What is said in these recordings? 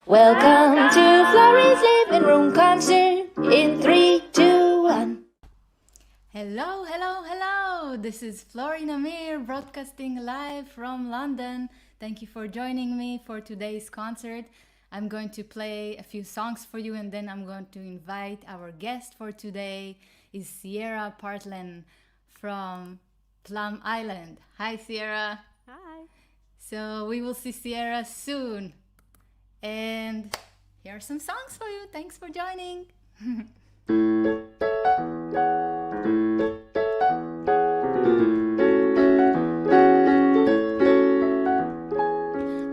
Welcome to Florie's living room concert in 3, 2, 1. Hello. This is Florie Namir broadcasting live from London. Thank you for joining me for today's concert. I'm going to play a few songs for you and then I'm going to invite our guest for today is Sierra Partlan from Plum Island. Hi, Sierra. Hi. So we will see Sierra soon. And here are some songs for you. Thanks for joining.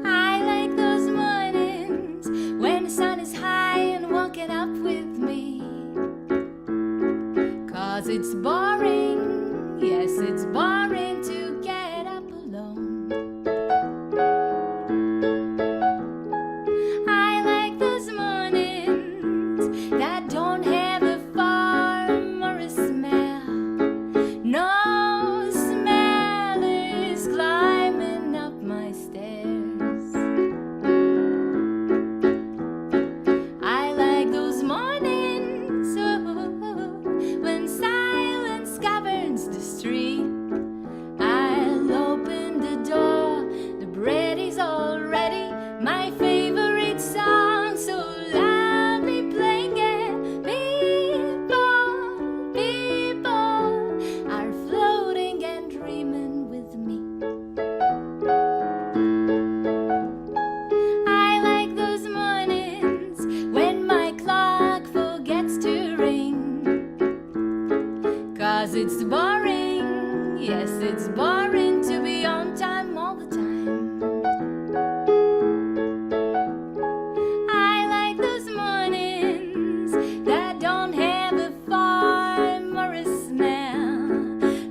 I like those mornings when the sun is high and waking up with me. 'Cause it's boring, yes, it's boring to get up alone. I like those mornings that don't have a farm or a smell. No smell is climbing up my stairs. I like those mornings when silence governs the street. I'll open the door, the bread is all ready, my favorite song so loudly playing it. People are floating and dreaming with me. I like those mornings when my clock forgets to ring. 'Cause it's boring, yes, it's boring to be on time all the time. I like those mornings that don't have a farm or a smell.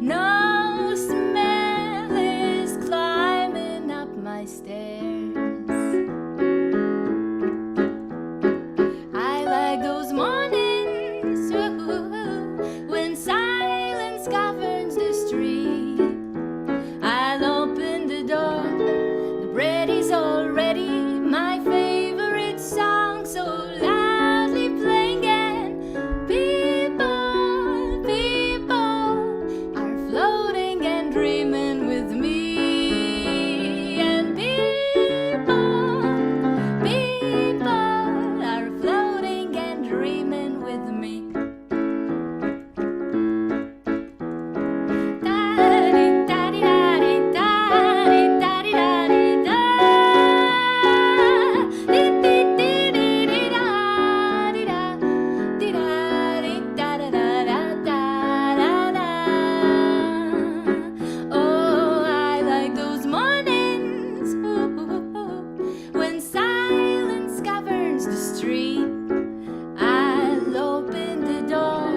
No smell is climbing up my stairs. I like those mornings when silence governs the street. I'll open the door, the bread is all ready, my favorite song so loudly playing and people are floating and dreaming with me. And people are floating and dreaming with me. Oh, I like those mornings when silence governs the street. I'll open the door,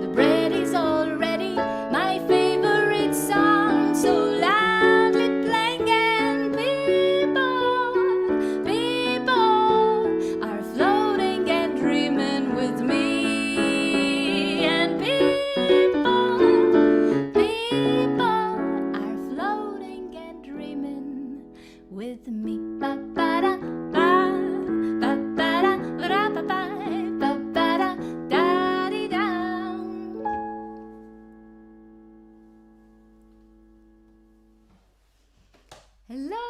the bread is all ready, my favorite song so loudly playing and people are floating and dreaming with me. And people are floating and dreaming with me. Ba-ba-da, ba-ba-da, ra-ba-ba, ba-ba-da, da-dee-da. Hello.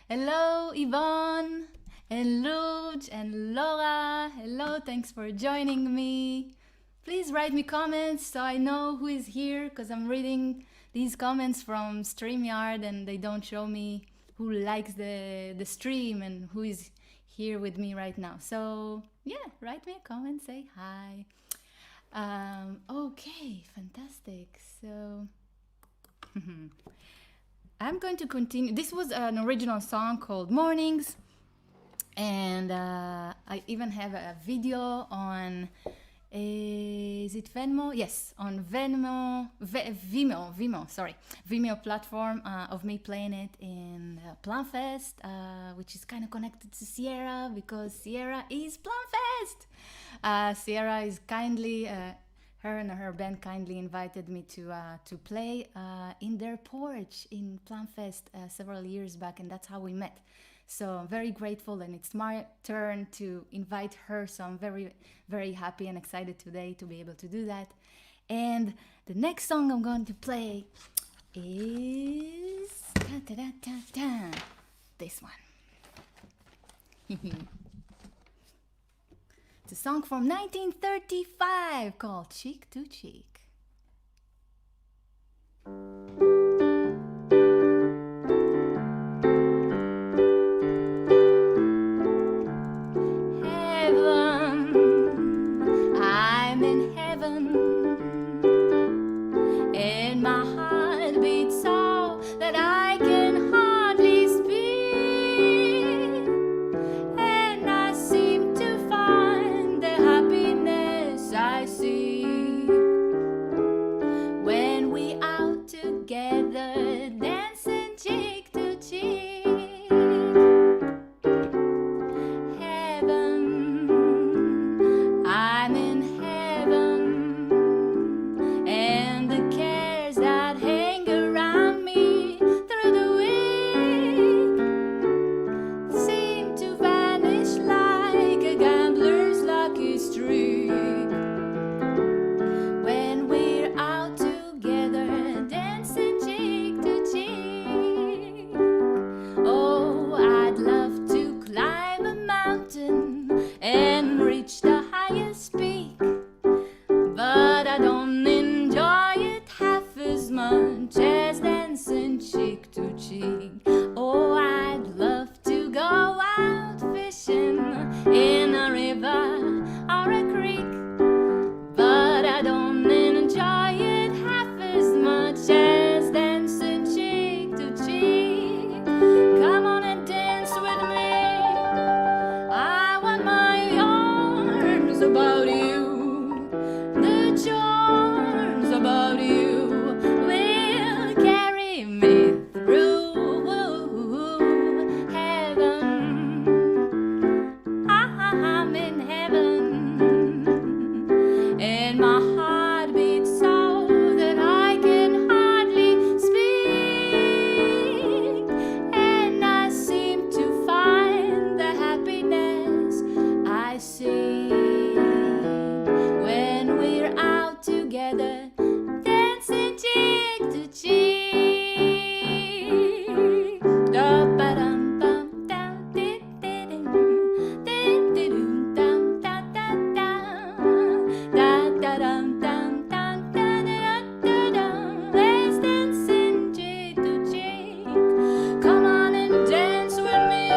Hello, Yvonne and Luge and Laura. Hello, thanks for joining me. Please write me comments so I know who is here, because I'm reading these comments from StreamYard and they don't show me who likes the stream and who is here with me right now. So yeah, write me a comment, say hi. Okay, fantastic. So I'm going to continue. This was an original song called Mornings, and I even have a video on, is it Venmo? Yes, on Vimeo platform of me playing it in Plumfest, which is kind of connected to Sierra because Sierra is Plumfest. Sierra is kindly her and her band kindly invited me to play in their porch in Planfest several years back, and that's how we met. So I'm very grateful, and it's my turn to invite her. So I'm very, very happy and excited today to be able to do that. And the next song I'm going to play is this one. It's a song from 1935 called Cheek to Cheek. I'm in heaven, and my heart beats so that I can hardly speak, and I seem to find the happiness I see when we out together dancing cheek to cheek. I'm in heaven, and the cares that hang around me through the week seem to vanish like a gambler's lucky streak when we're out together dancing cheek to cheek. Oh, I'd love to climb a mountain and reach the highest peak, but I don't enjoy it half as much as dancing cheek to cheek. Oh, I'd love to go out fishing in a river or a creek, but I don't enjoy it half as much as dancing cheek to cheek. Come on and dance with me. I want my arms about you. The charms about you will carry me through heaven. I'm in heaven, and my heart beats so that I can hardly speak, and I seem to find the happiness I see when we're out together dancing cheek to cheek. Da-ba-dum-bum-dum, di-di-dum, di-di-dum, dum-da-da-dum, da-da-dum-dum-dum, da-da-da-da-dum. Let's dance in cheek to cheek. Come on and dance with me.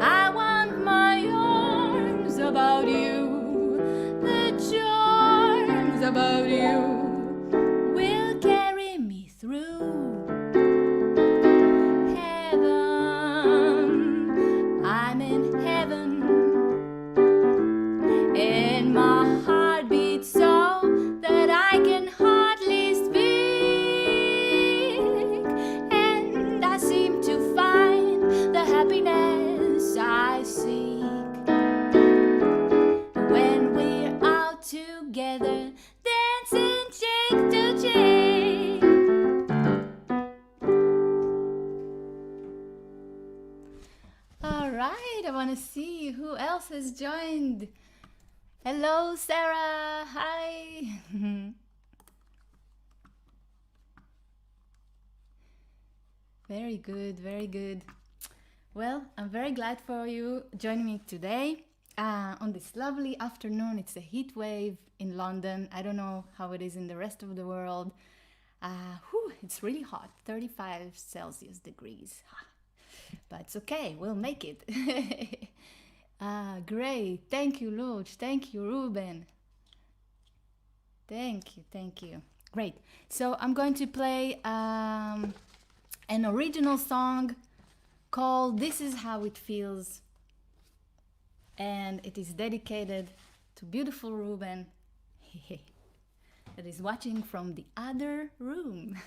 I want my arms about you. The charms about you will carry me through heaven. I'm in heaven, and my heart beats so that I can hardly speak, and I seem to find the happiness I seek when we're out together dancing cheek to cheek. All right, I want to see who else has joined. Hello, Sarah. Hi. Very good, very good. Well, I'm very glad for you joining me today on this lovely afternoon. It's a heat wave in London. I don't know how it is in the rest of the world. It's really hot, 35 Celsius degrees. But it's okay, we'll make it. Great. Thank you, Luch. Thank you, Ruben. Thank you. Great. So I'm going to play an original song called This Is How It Feels. And it is dedicated to beautiful Ruben that is watching from the other room.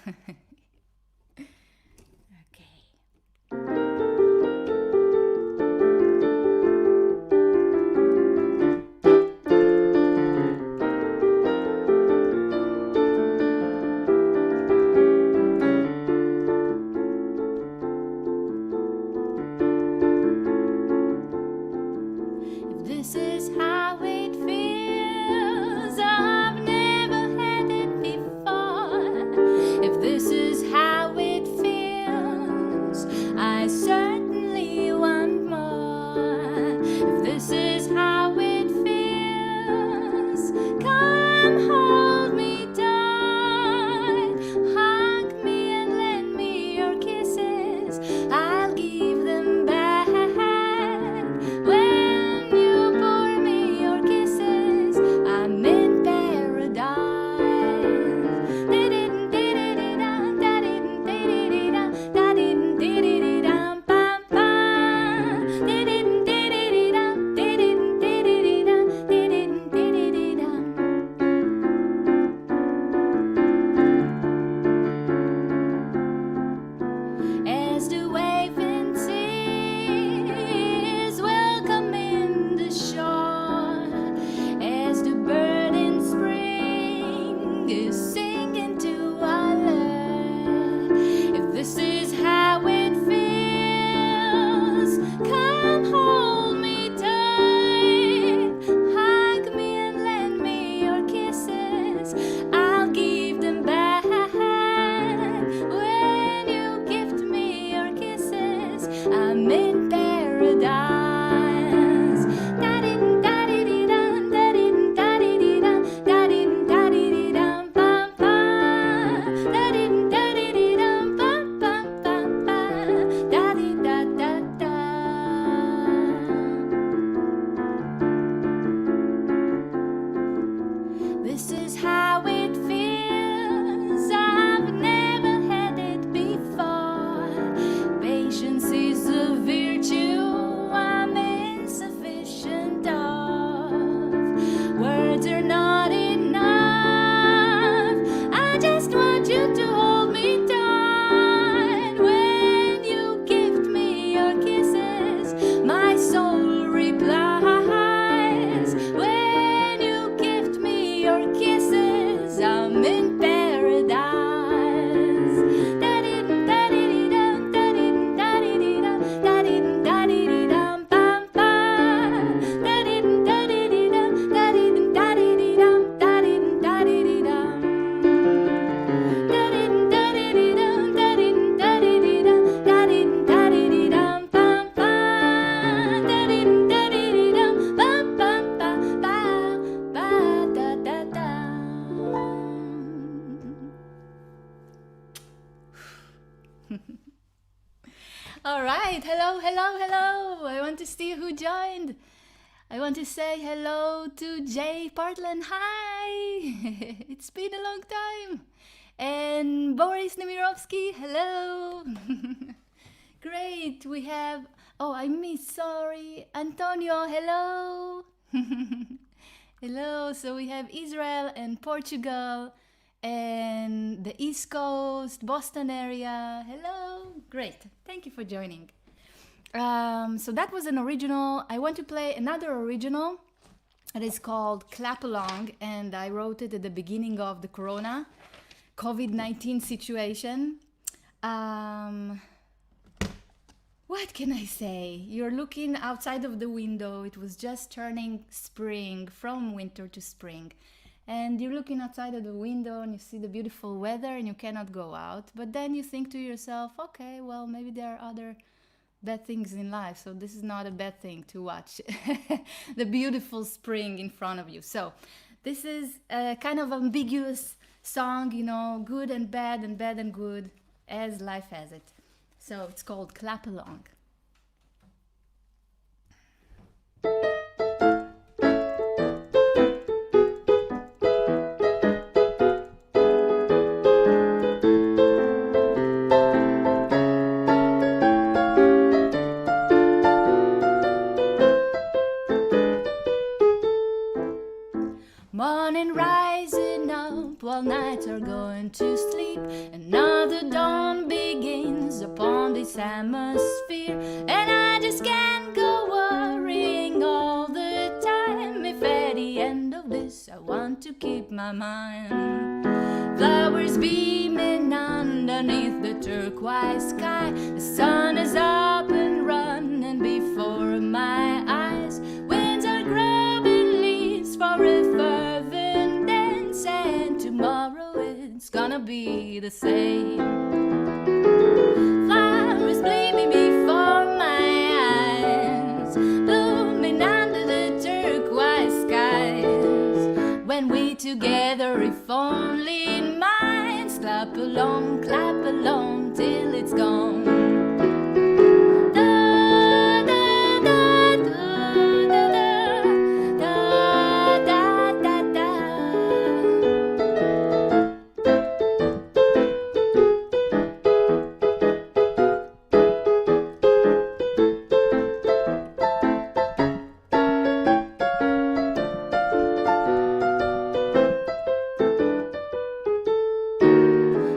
All right, hello, hello, hello. I want to see who joined. I want to say hello to Jay Partlan. Hi! It's been a long time. And Boris Nemirovsky, hello. Great, we have, I missed, sorry. Antonio, hello. Hello, so we have Israel and Portugal and the East Coast, Boston area. Hello, great, thank you for joining. So that was an original. I want to play another original. It is called Clap Along, and I wrote it at the beginning of the COVID-19 situation. What can I say? You're looking outside of the window. It was just turning spring, from winter to spring. And you're looking outside of the window and you see the beautiful weather and you cannot go out. But then you think to yourself, okay, well, maybe there are other bad things in life. So this is not a bad thing to watch the beautiful spring in front of you. So this is a kind of ambiguous song, you know, good and bad and good, as life has it. So it's called Clap Along. Morning rising up while nights are going to sleep. Another dawn begins upon this atmosphere, and I just can't go worrying all the time. If at the end of this I want to keep my mind. Flowers beaming underneath the turquoise sky. The sun is up and running before my eyes. Winds are grabbing leaves for a fervent dance, and tomorrow it's gonna be the same. Flowers gleaming before my eyes, blooming under the turquoise skies. When we together, if only in minds, clap along till it's gone.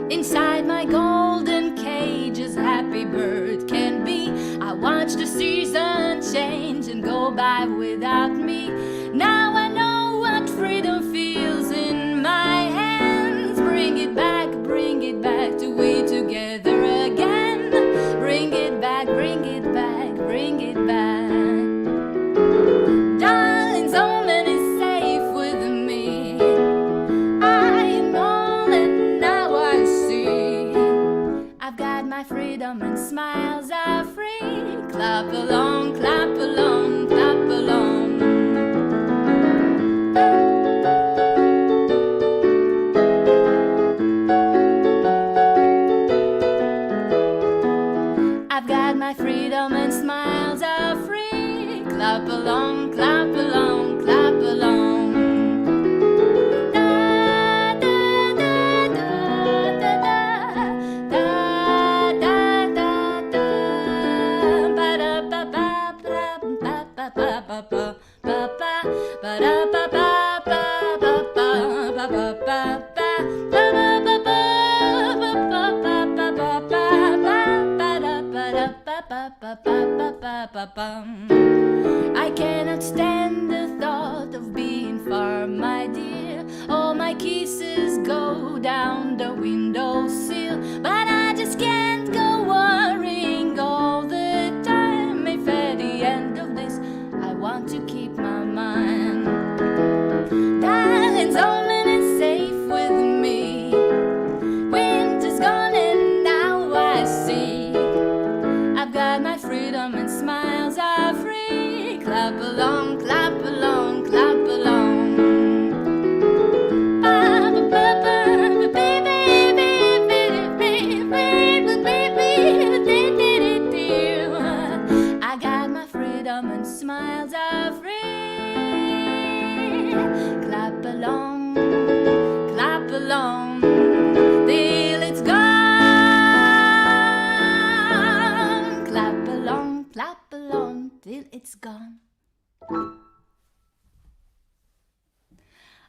Inside my golden cage, as happy bird can be, I watch the season change and go by without me. Now I know what freedom feels in my hands. Bring it back to we together again. Bring it back, bring it back, bring it back. Darling's home and is safe with me. I am all and now I see. I've got my freedom and smiles are free. Clap along, clap along, clap along. I've got my freedom and smiles are free. Clap along, clap along, clap along. I cannot stand the thought of being far, my dear. All my kisses go down the windowsill, but I just can't go worrying all the time. If at the end of this I want to keep my mind. Darling's home and is safe with me. Winter's gone and now I see. I've got my freedom and smiles are free. Clap along, clap along, clap along. Baby, baby, baby, baby, baby, baby, baby. smiles are free. Clap along till it's gone. Clap along till it's gone.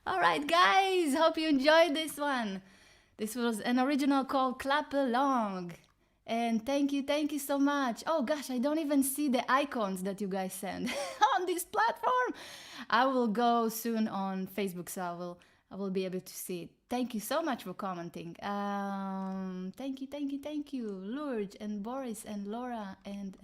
Alright guys, hope you enjoyed this one. This was an original called Clap Along. And thank you so much. Oh gosh, I don't even see the icons that you guys send on this platform. I will go soon on Facebook, so I will be able to see it. Thank you so much for commenting. Thank you, Lourdes and Boris and Laura and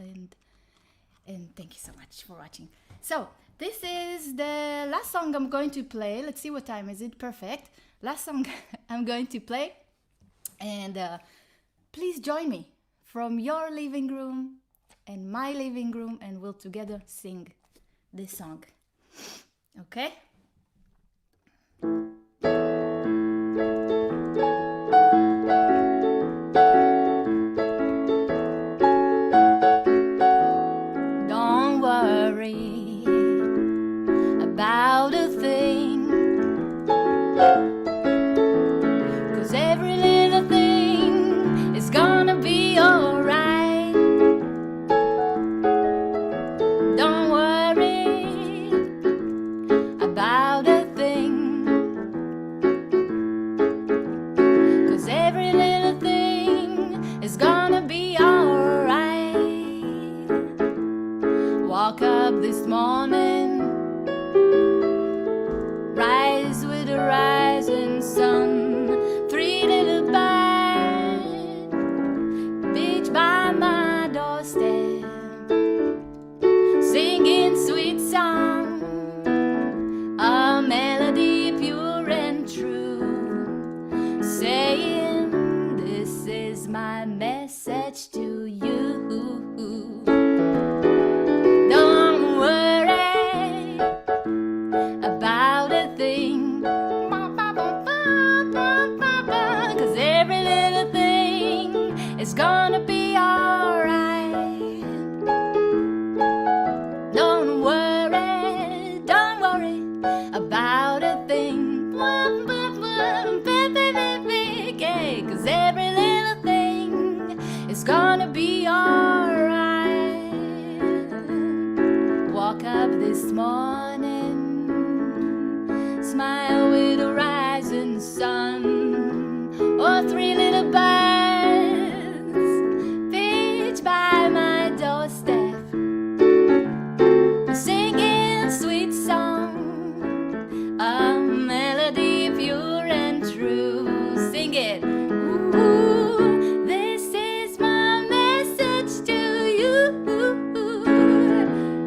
thank you so much for watching. So this is the last song I'm going to play. Let's see what time is it. Perfect. Last song I'm going to play, and please join me from your living room and my living room, and we'll together sing this song. Okay? Don't worry about a thing, 'cause every little thing is gonna be alright. Don't worry about a thing, 'cause every little thing is gonna be alright. Woke up this morning, rise with the rising sun, 3 little birds beach by my doorstep, singing sweet song, a melody pure and true, saying this is my message to you. Don't worry about a thing, 'cause every little thing is gonna be alright. Don't worry about a thing, 'cause every little thing is gonna be alright. Woke up this morning, smile with the rising sun, oh, 3 little birds pitch by my doorstep, singing sweet song, a melody pure and true. Sing it. Ooh, this is my message to you.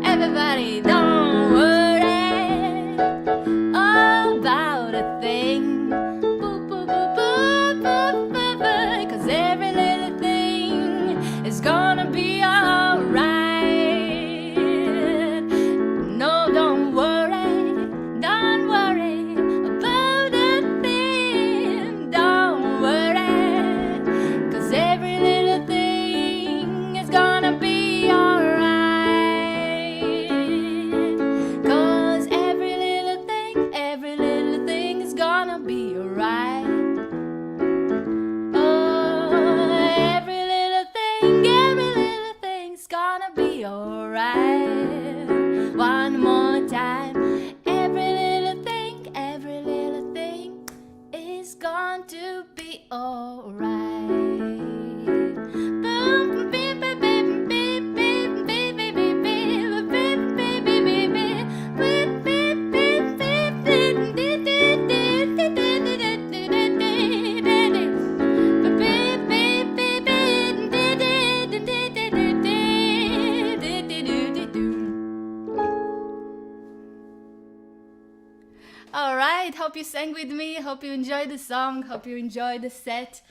Everybody, don't worry about a thing, 'cause every little thing is gonna be alright. No, don't worry about a thing. Don't worry, 'cause every little thing is gonna be alright. 'Cause every little thing is gonna be alright. Oh, every little thing's gonna be alright. One more time. Every little thing is going to be alright. Alright, hope you sang with me, hope you enjoyed the song, hope you enjoyed the set.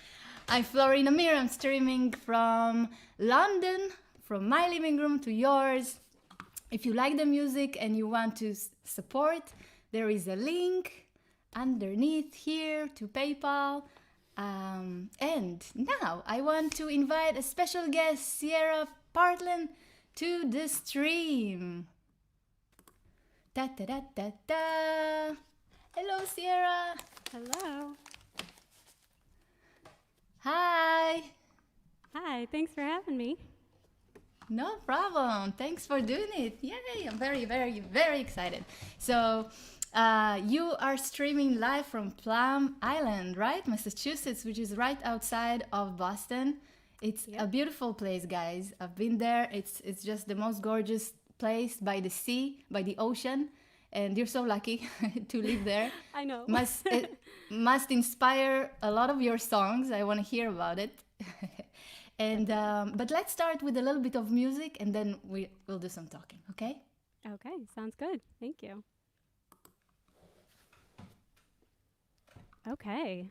I'm Florie Namir, I'm streaming from London, from my living room to yours. If you like the music and you want to support, there is a link underneath here to PayPal. And now I want to invite a special guest, Sierra Partlan, to the stream. Da da da da da. Hello, Sierra. Hello. Hi. Hi, thanks for having me. No problem. Thanks for doing it. Yay! I'm very, very, very excited. So, you are streaming live from Plum Island, right? Massachusetts, which is right outside of Boston. It's a beautiful place, guys. I've been there. It's just the most gorgeous place by the sea, by the ocean, and you're so lucky to live there. I know. It must inspire a lot of your songs. I want to hear about it. And but let's start with a little bit of music, and then we'll do some talking. Okay? Okay, sounds good. Thank you. Okay.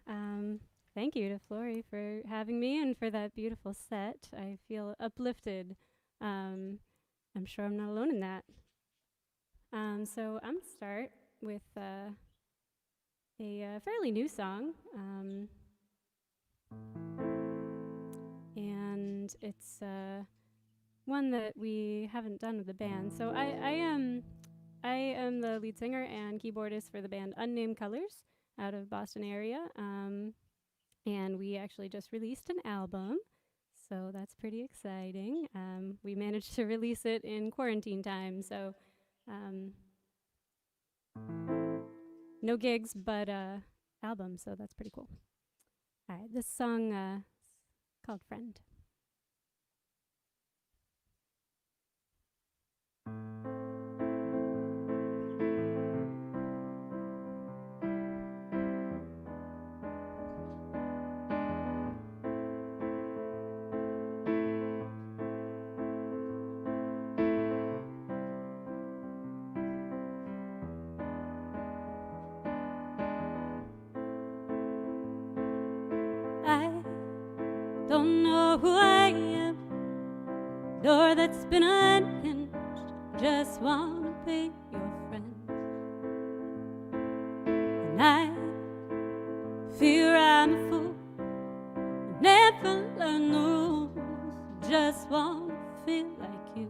Thank you to Florie for having me and for that beautiful set. I feel uplifted. I'm sure I'm not alone in that. So I'm gonna start with a fairly new song. And it's one that we haven't done with the band. So I am the lead singer and keyboardist for the band Unnamed Colors out of Boston area. And we actually just released an album, so that's pretty exciting. We managed to release it in quarantine time, so no gigs, but album, so that's pretty cool. All right, this song is called Friend. I don't know who I am, door that's been unhinged, just wanna be your friend. And I fear I'm a fool, never learn the rules, just wanna feel like you.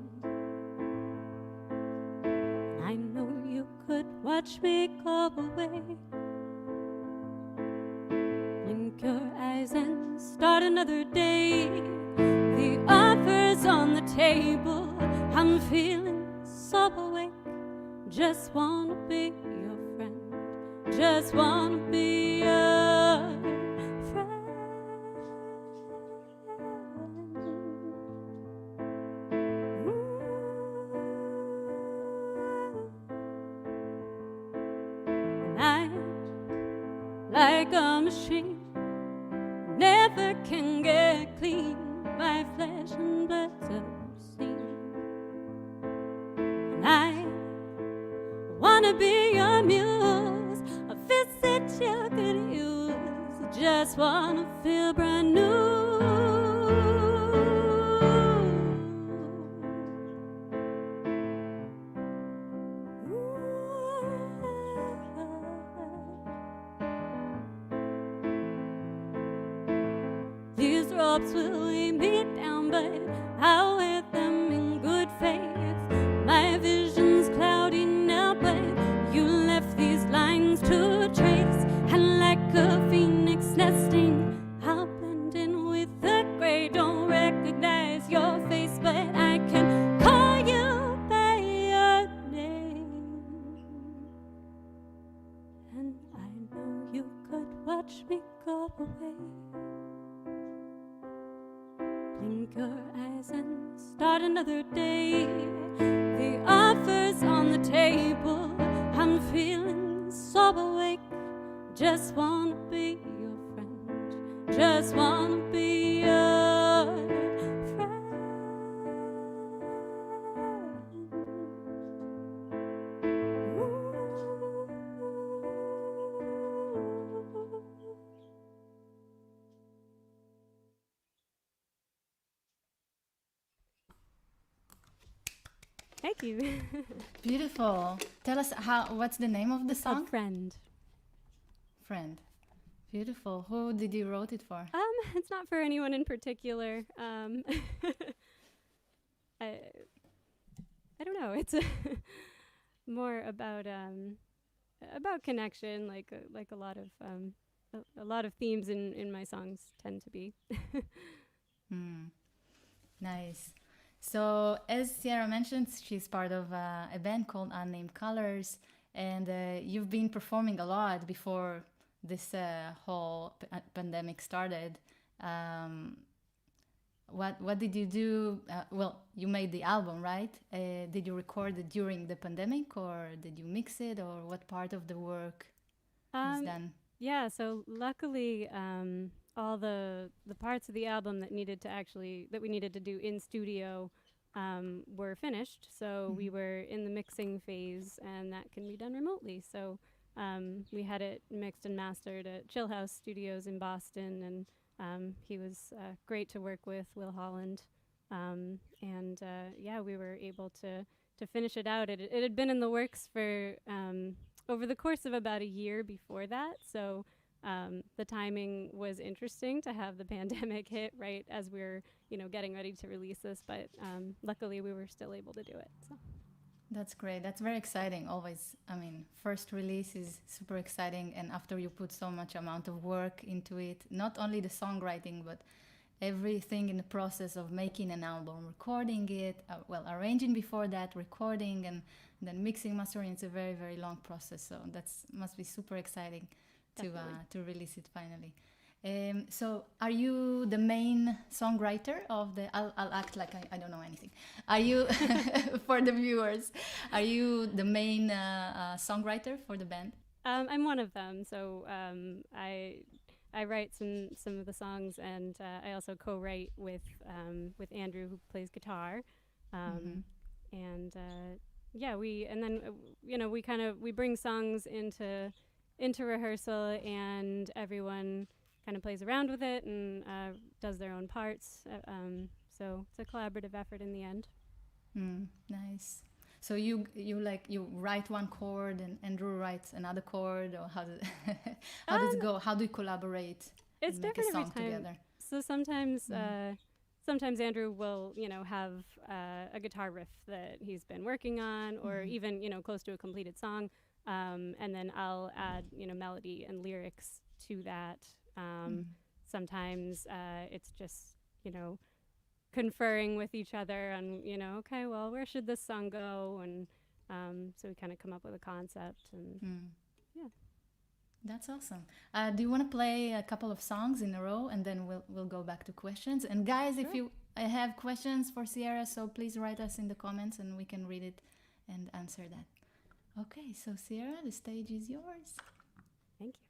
And I know you could watch me go away, blink your eyes and start another day. The offer's on the table, I'm feeling so awake. Just wanna be your friend, just wanna be your friend. And I'm like a machine, never can get clean. My flesh and blood's obscene. And I wanna be your muse, a visit you could use. Just wanna feel brand new. These ropes will weigh me down, but I'll wear them in good faith. My vision's cloudy now, but you left these lines to trace. And like a phoenix nesting, I'll blend in with the gray. Don't recognize your face, but I can call you by your name. And I know you could watch me go away, blink your eyes and start another day. The offer's on the table, I'm feeling so awake. Just wanna be your friend, just wanna be your friend. Thank you. Beautiful. Tell us what's the name of the A song? friend. Friend. Beautiful. Who did you wrote it for? It's not for anyone in particular. I don't know. It's a more about connection, like a lot of themes in my songs tend to be. Nice. So, as Sierra mentioned, she's part of a band called Unnamed Colors, and you've been performing a lot before this whole pandemic started. Um, what did you do? Well, you made the album, right? Did you record it during the pandemic, or did you mix it, or what part of the work is done? Yeah, so luckily, all the parts of the album that we needed to do in studio were finished. So we were in the mixing phase, and that can be done remotely. So we had it mixed and mastered at Chill House Studios in Boston, and he was great to work with, Will Holland. And yeah, we were able to finish it out. It had been in the works for over the course of about a year before that. So the timing was interesting to have the pandemic hit right as we were, getting ready to release this. But luckily, we were still able to do it. So. That's great. That's very exciting. Always, I mean, first release is super exciting, and after you put so much amount of work into it, not only the songwriting, but everything in the process of making an album, recording it, arranging before that, recording, and then mixing, mastering. It's a very, very long process. So that's must be super exciting to release it finally. So are you the main songwriter of the? I'll act like I don't know anything. Are you, for the viewers, are you the main songwriter for the band? I'm one of them. So I write some of the songs, and I also co-write with Andrew, who plays guitar, and yeah, we bring songs into rehearsal, and everyone kind of plays around with it and does their own parts. So it's a collaborative effort in the end. Nice. So you write one chord and Andrew writes another chord, or how does it go? How do you collaborate? It's and make a different song every time. together? So sometimes Andrew will have a guitar riff that he's been working on, or even close to a completed song, and then I'll add melody and lyrics to that. Sometimes it's just conferring with each other on okay, well, where should this song go, and so we kind of come up with a concept, and yeah. That's awesome. Do you want to play a couple of songs in a row, and then we'll go back to questions? And guys, Sure. if you have questions for Sierra, so please write us in the comments, and we can read it and answer that. Okay, so Sierra, the stage is yours. Thank you.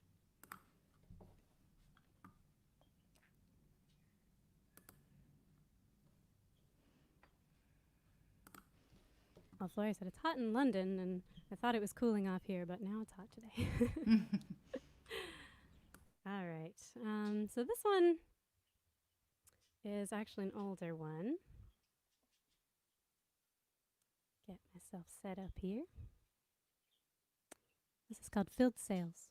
Well, Florie said it's hot in London, and I thought it was cooling off here, but now it's hot today. All right. So this one is actually an older one. Get myself set up here. This is called Filled Sails.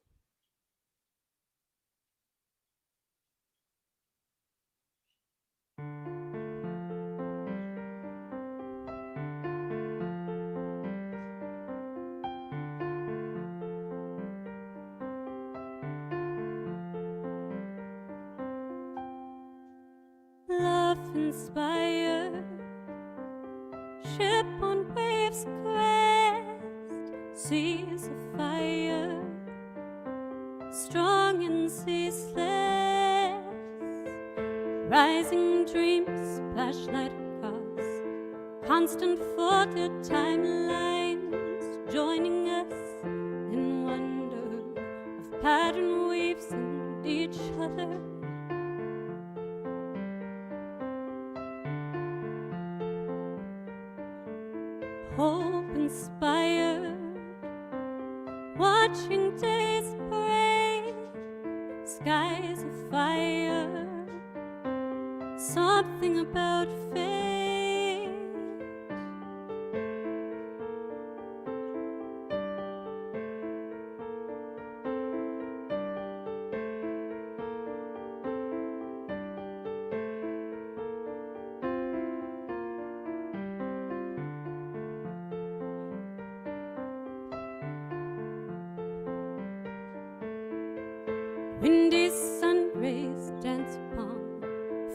Love inspired, ship on waves crest, seas of fire, strong and ceaseless, rising dreams, flashlight across, constant folded timelines, joining us in wonder of pattern weaves in each other. Hope inspired, watching days break, skies afire, something about fate.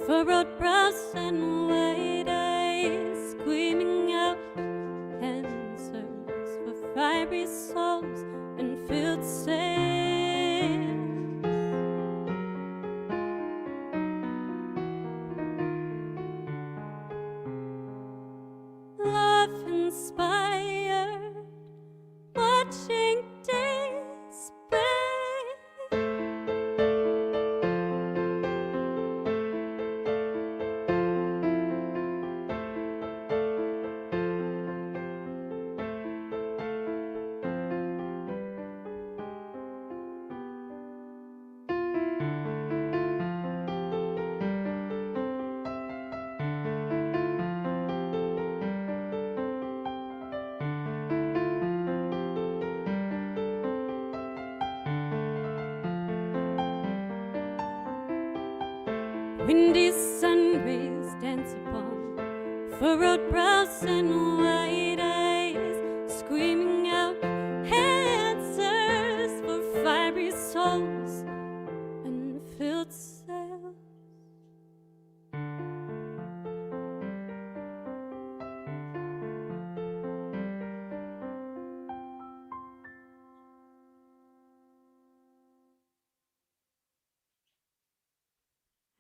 furrowed brows and wide eyes, screaming out answers for fiery souls and filled sails. Love inspired, watching days break. Windy sun rays dance upon furrowed brows and wide eyes, screaming out answers for fiery souls and filled sails.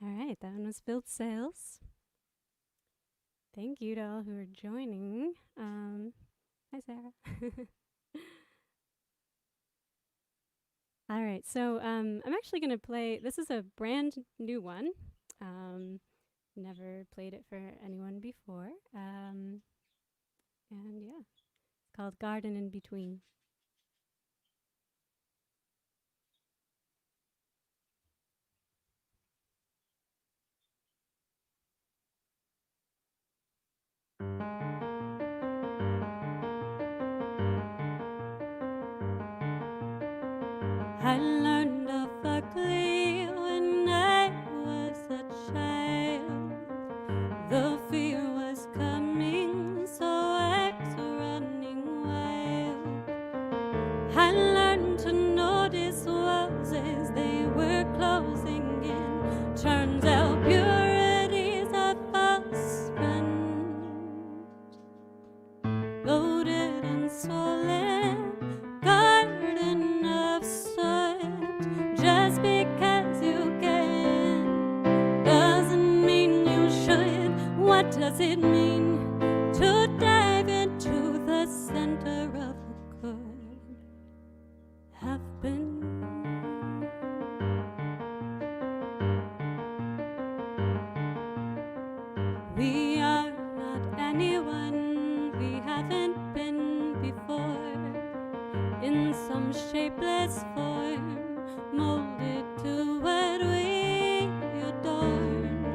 All right, that one was Filled Sails. Thank you to all who are joining. Hi, Sarah. All right, so I'm actually going to play, this is a brand new one. Never played it for anyone before. And yeah, it's called Garden in Between. I learned of ugly when I was a child. The fear was coming, so I was running wild. I learned to notice walls as they were closing in. Turns out purity's a false friend, loaded and swollen. Garden of soot. Just because you can doesn't mean you should. What does it mean to dive into the center of what could have been? We are not anyone we haven't been before. In some shapeless form, molded to what we adorn.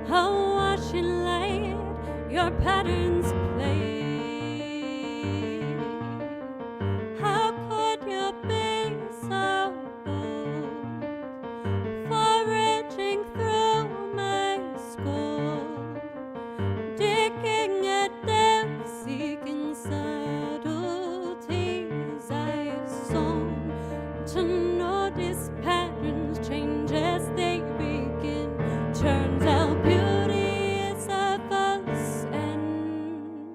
Awash in light, your patterns play. How could you be so bold, foraging through my skull, digging at depth, seeking subtleties I've sown, to notice patterns change as they begin. Turns out beauty is a false end,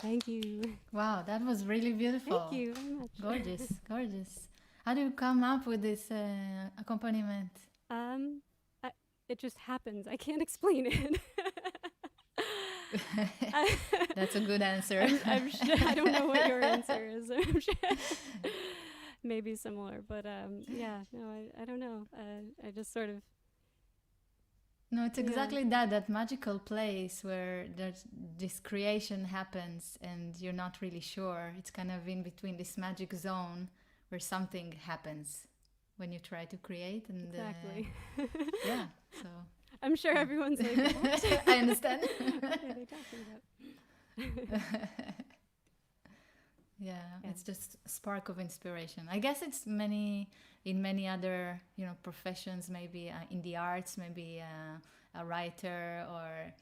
Thank you. Wow, that was really beautiful. Thank you very much. Gorgeous, gorgeous. How do you come up with this accompaniment? It just happens. I can't explain it. That's a good answer. I'm sure, I don't know what your answer is. I'm sure maybe similar, but yeah, no, I don't know. I just sort of. No, it's exactly that magical place where this creation happens and you're not really sure. It's kind of in between this magic zone where something happens when you try to create. And Exactly. yeah, so. I'm sure everyone's like, what? I understand. What are they talking about? Yeah, it's just a spark of inspiration. I guess it's in many other, professions, maybe in the arts, maybe a writer or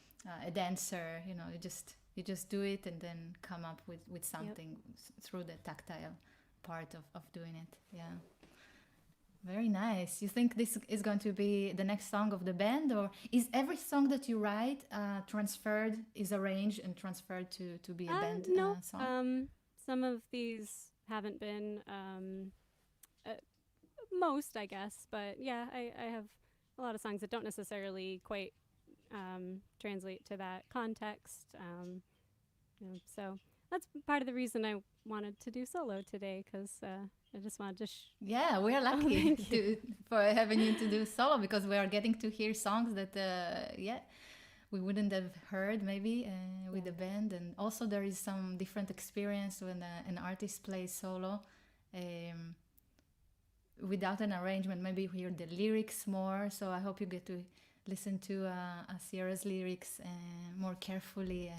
a dancer, you just do it and then come up with something through the tactile part of doing it. Yeah. Very nice. You think this is going to be the next song of the band, or is every song that you write is arranged and transferred to be a band no. song? Some of these haven't been, most, I guess, but yeah, I have a lot of songs that don't necessarily quite translate to that context. So that's part of the reason I wanted to do solo today, because I just wanted to. Yeah, we are lucky for having you to do solo, because we are getting to hear songs that we wouldn't have heard maybe with the band. And also there is some different experience when an artist plays solo without an arrangement. Maybe you hear the lyrics more, so I hope you get to listen to Sierra's lyrics more carefully.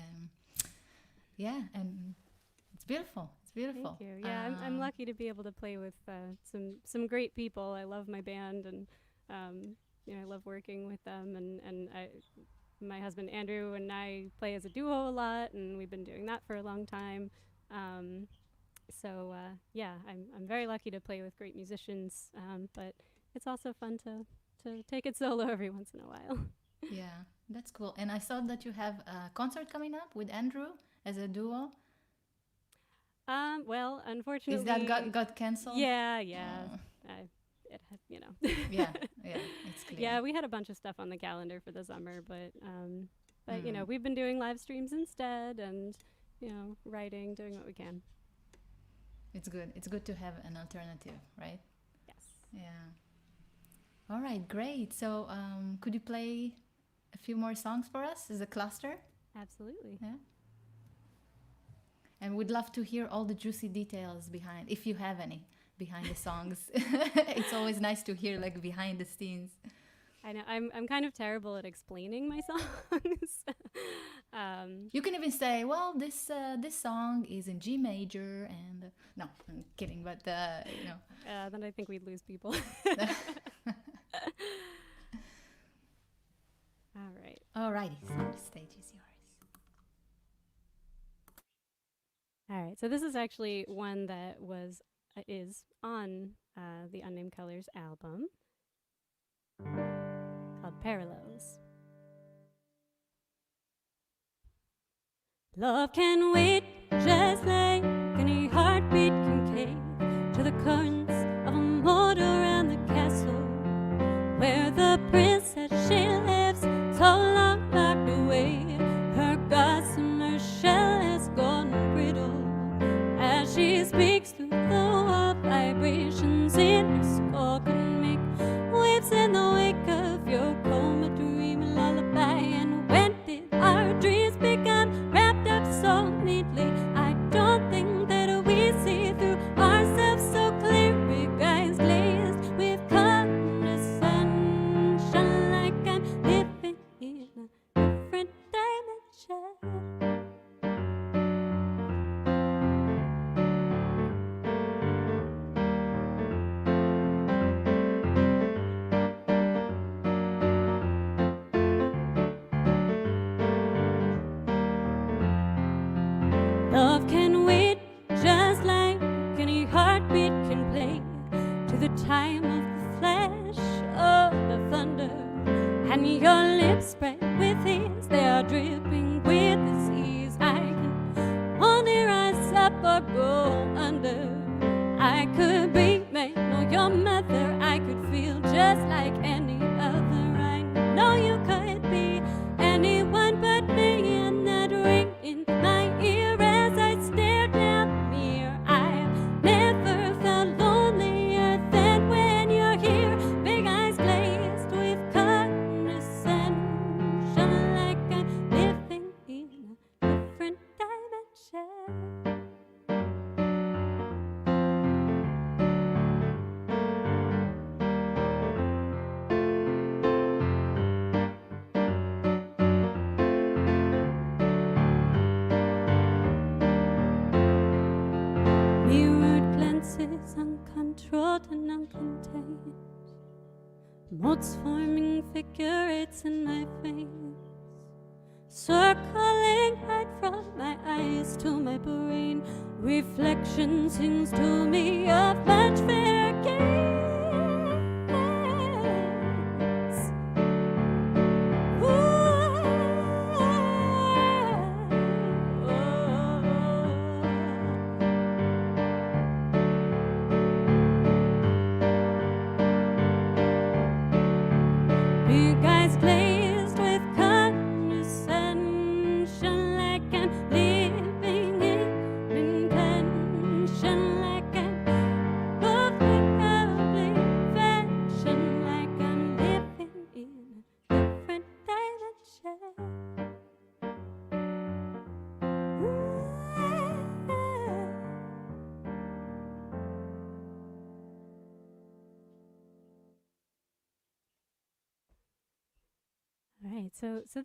And it's beautiful. It's beautiful. Thank you. Yeah, I'm lucky to be able to play with some great people. I love my band, and I love working with them, and my husband Andrew and I play as a duo a lot, and we've been doing that for a long time. So I'm very lucky to play with great musicians, but it's also fun to take it solo every once in a while. Yeah, that's cool. And I saw that you have a concert coming up with Andrew as a duo. Well, unfortunately, is that got canceled? Yeah. Yeah, it's clear. Yeah, we had a bunch of stuff on the calendar for the summer, but we've been doing live streams instead, and writing, doing what we can. It's good. It's good to have an alternative, right? Yes. Yeah. All right, great. So, could you play a few more songs for us as a cluster? Absolutely. Yeah. And we'd love to hear all the juicy details behind, if you have any, behind the songs. It's always nice to hear behind the scenes. I know I'm kind of terrible at explaining my songs. You can even say, well, this song is in G major, and no, I'm kidding, but then I think we'd lose people. All right. Alrighty, so the stage is yours. All right, so this is actually one that is on the Unnamed Colors album called Parallels. Love can wait just like any heartbeat can cave to the currents of a moat around the castle where the princess she lives so long locked away. Her gossamer shell has gone brittle as she speaks through the wall. Vibrations in her skull can make waves in the wake of your coma, dream a lullaby. And when did our dreams become wrapped up so neatly? I don't think that we see through ourselves so clear. Big eyes glazed with color sunshine, like I'm living in a different dimension. Love can wait just like any heartbeat can play to the time of the flash of the thunder. And your lips spread with his, they are dripping with disease. I can or go under. I could be made, no, your mother. I could feel just like any other. I know you could be anyone but me. And that ring in my ear as I stared down the mirror. I've never felt lonelier than when you're here. Big eyes glazed with condescension, like I'm living in a different dimension. Mirrored glances, uncontrolled and uncontained. Motes forming figurates in my face, circling right from my eyes to my brain. Reflection sings to me of much fair gaze. Big eyes glazed with condescension, like I'm living in intention, like I'm moving ugly fashion, like I'm living in a different dimension. All right, so that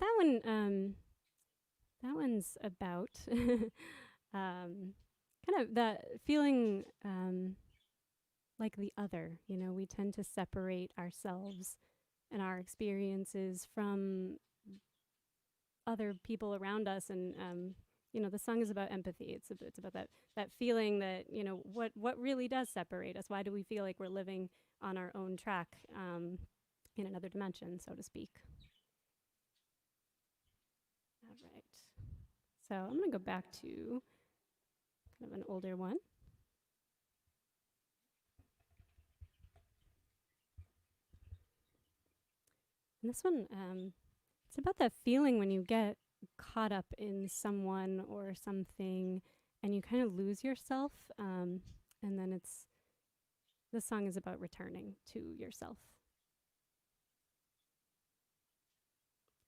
one's about kind of that feeling like the other. You know, we tend to separate ourselves and our experiences from other people around us, and you know, the song is about empathy. It's about that feeling that, you know, what really does separate us. Why do we feel like we're living on our own track in another dimension, so to speak? All right. So I'm going to go back to kind of an older one. And this one, it's about that feeling when you get caught up in someone or something and you kind of lose yourself. And then this song is about returning to yourself.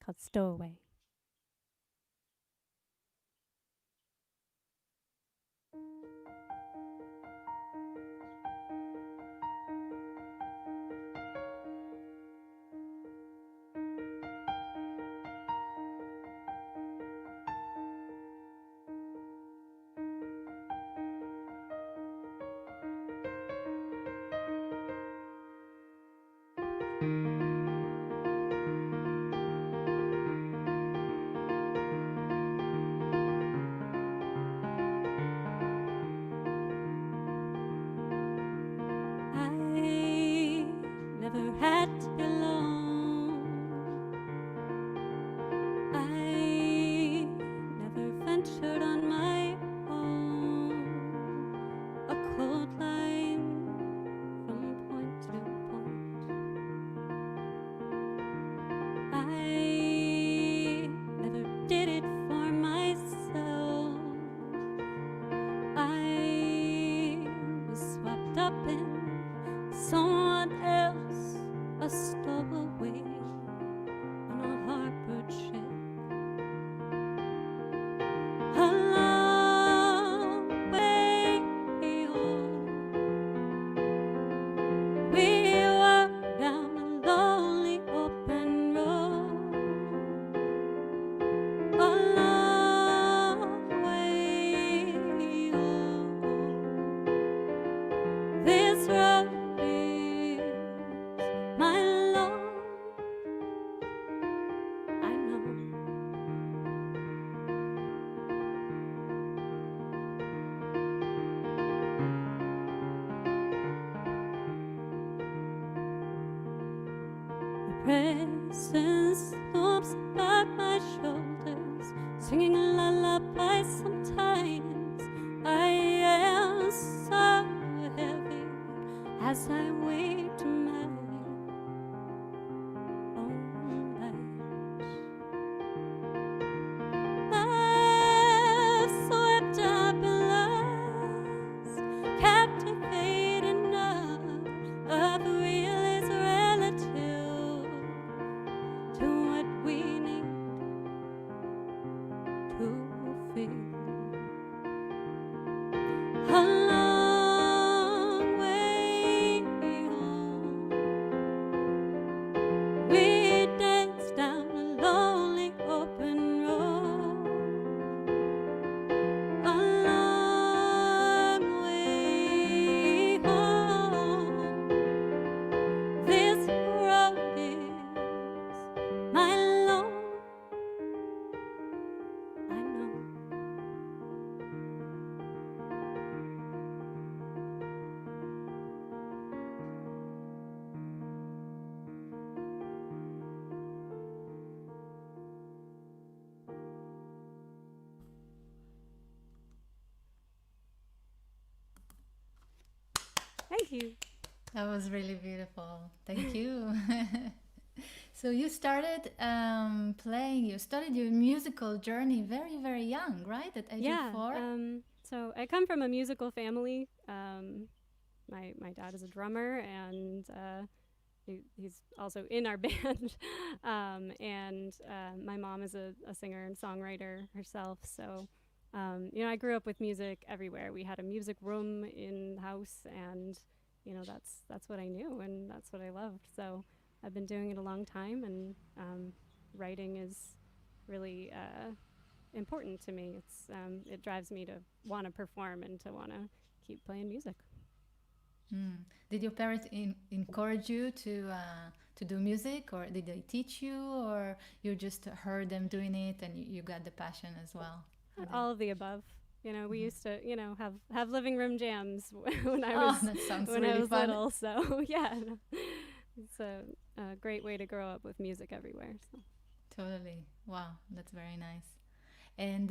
Called Stowaway. I never had to be alone. I never ventured on my own. A cold line from point to point. I never did it for myself. I was swept up in someone else, a stowaway on a harbor ship. A long way home. We walked down a lonely open road. A long way home. This road is my love. I know. The presence loops about my shoulders, singing a lullaby sometimes. I am so heavy as I wait to my own light. I've swept up billows, captivating none of the real is relative to what we need to feel. A long way home, we danced down a lonely open road. A long way home, this road is my lone, I know. Thank you. That was really beautiful. Thank you. So you started playing, you started your musical journey very, very young, right? At age of 4? So I come from a musical family. My dad is a drummer, and he's also in our band. And my mom is a singer and songwriter herself. So I grew up with music everywhere. We had a music room in the house, and that's what I knew, and that's what I loved. So I've been doing it a long time, and writing is really important to me. It drives me to want to perform and to want to keep playing music. Did your parents encourage you to do music, or did they teach you, or you just heard them doing it and you got the passion as well? All of the above. We used to, have living room jams when I was that sounds when really I was fun. little. So yeah, it's a great way to grow up with music everywhere. So. Totally. Wow, that's very nice. And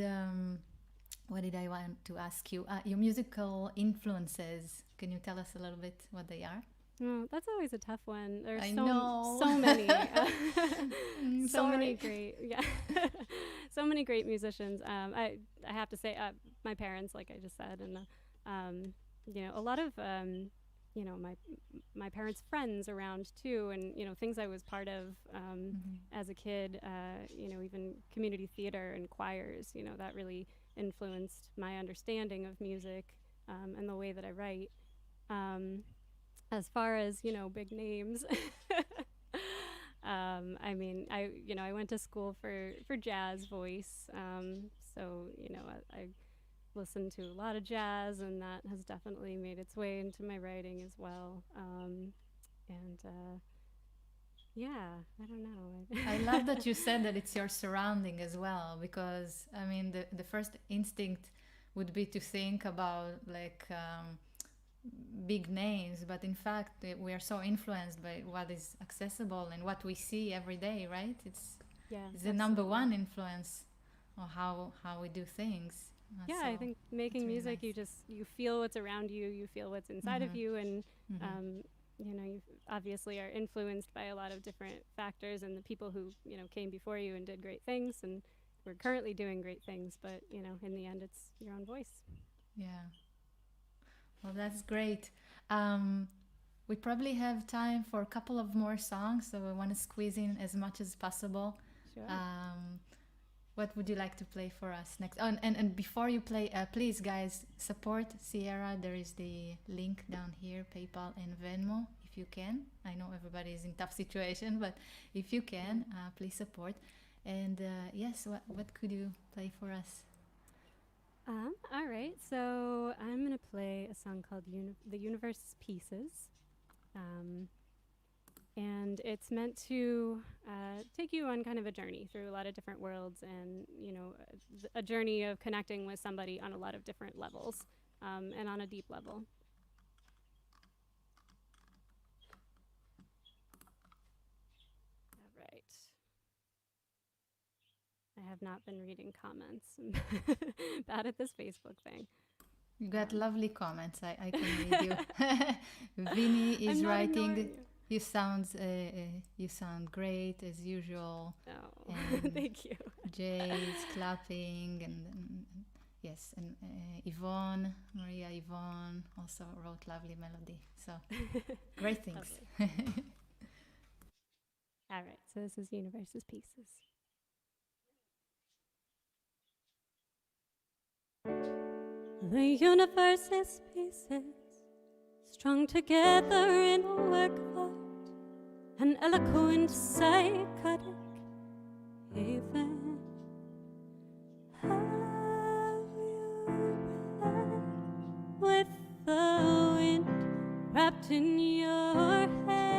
what did I want to ask you? Your musical influences. Can you tell us a little bit what they are? Oh, that's always a tough one. There's I know. so many, so Sorry. many great, so many great musicians. I have to say, my parents, like I just said, and a lot of my parents' friends around too, and things I was part of as a kid. Even community theater and choirs. That really influenced my understanding of music and the way that I write. As far as big names, I went to school for jazz voice, so I listened to a lot of jazz, and that has definitely made its way into my writing as well. I don't know. I love that you said that it's your surrounding as well, because the first instinct would be to think about like big names, but in fact we are so influenced by what is accessible and what we see every day, right? It's the number one influence on how we do things. So I think making music, nice. you feel what's around you, you feel what's inside of you, and you obviously are influenced by a lot of different factors and the people who came before you and did great things, and we're currently doing great things, but in the end it's your own voice. Yeah. Well, that's great. We probably have time for a couple of more songs, so we want to squeeze in as much as possible. Sure. What would you like to play for us next? Oh, and before you play, please, guys, support Sierra. There is the link down here, PayPal and Venmo, if you can. I know everybody is in tough situation, but if you can, please support. And yes, what could you play for us? All right, so I'm going to play a song called The Universe's Pieces. And it's meant to take you on kind of a journey through a lot of different worlds, and, a journey of connecting with somebody on a lot of different levels, and on a deep level. All right. I have not been reading comments. I'm bad at this Facebook thing. You got lovely comments. I can read you. Vinny is I'm not writing. ignoring You sound great as usual. Oh, And thank you. Jay is clapping, and yes, and Yvonne, Maria Yvonne also wrote lovely melody. So great things. All right, so this is Universe's Pieces. The universe is pieces, strung together in a work of art, an eloquent, psychotic haven. Have you read with the wind wrapped in your hair?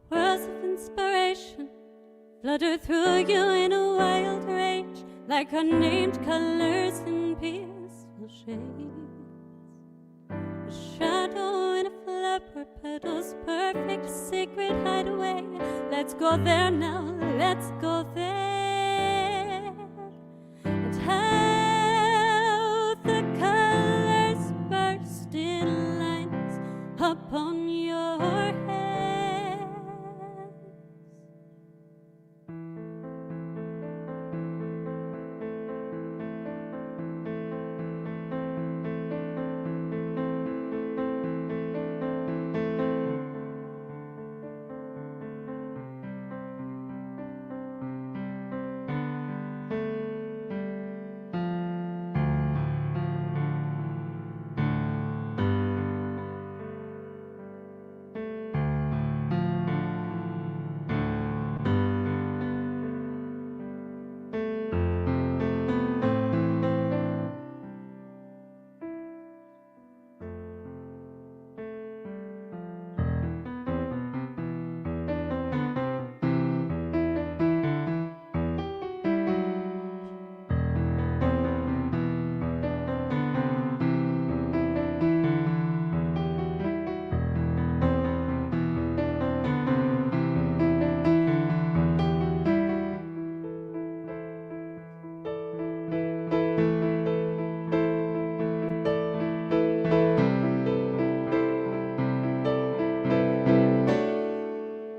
Words of inspiration flutter through you in a wild rage, like unnamed colors in peaceful shades. A shadow in a flower petal's perfect secret hideaway. Let's go there now, let's go there. And how the colors burst in lines upon your head.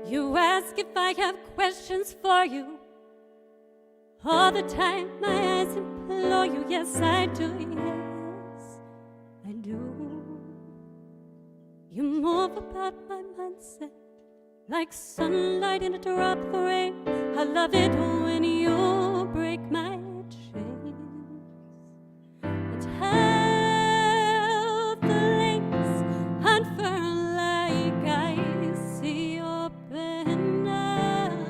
You ask if I have questions for you. All the time my eyes implore you. Yes, I do, yes, I do. You move about my mindset like sunlight in a drop of rain. I love it when you break my chains. It's how the links unfurl like I see open arms.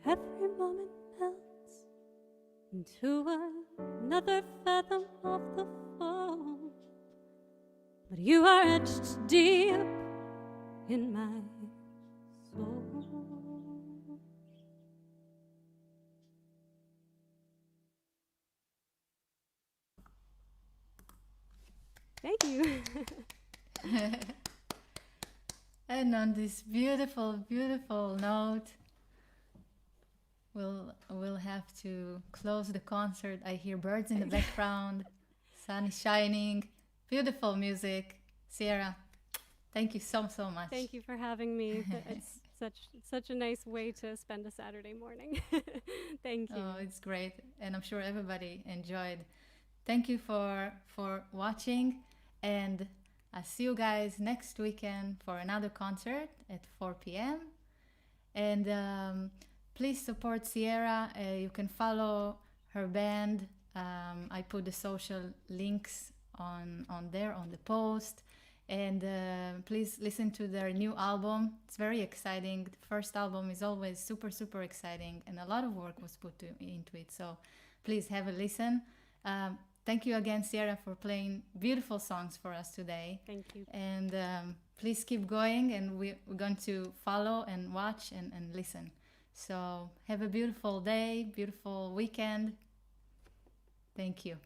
Every moment melts into another fathom of the foam, but you are etched deep in my soul. Thank you. And on this beautiful, beautiful note, we'll have to close the concert. I hear birds in the background, sun is shining, beautiful music. Sierra, thank you so much. Thank you for having me. It's such a nice way to spend a Saturday morning. Thank you. Oh, it's great, and I'm sure everybody enjoyed. Thank you for watching, and I'll see you guys next weekend for another concert at 4 p.m. And please support Sierra. You can follow her band. I put the social links on there on the post. And please listen to their new album. It's very exciting. The first album is always super, super exciting, and a lot of work was put into it. So please have a listen. Thank you again, Sierra, for playing beautiful songs for us today. Thank you. And please keep going, and we're going to follow and watch and listen. So have a beautiful day, beautiful weekend. Thank you.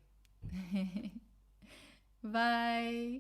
Bye.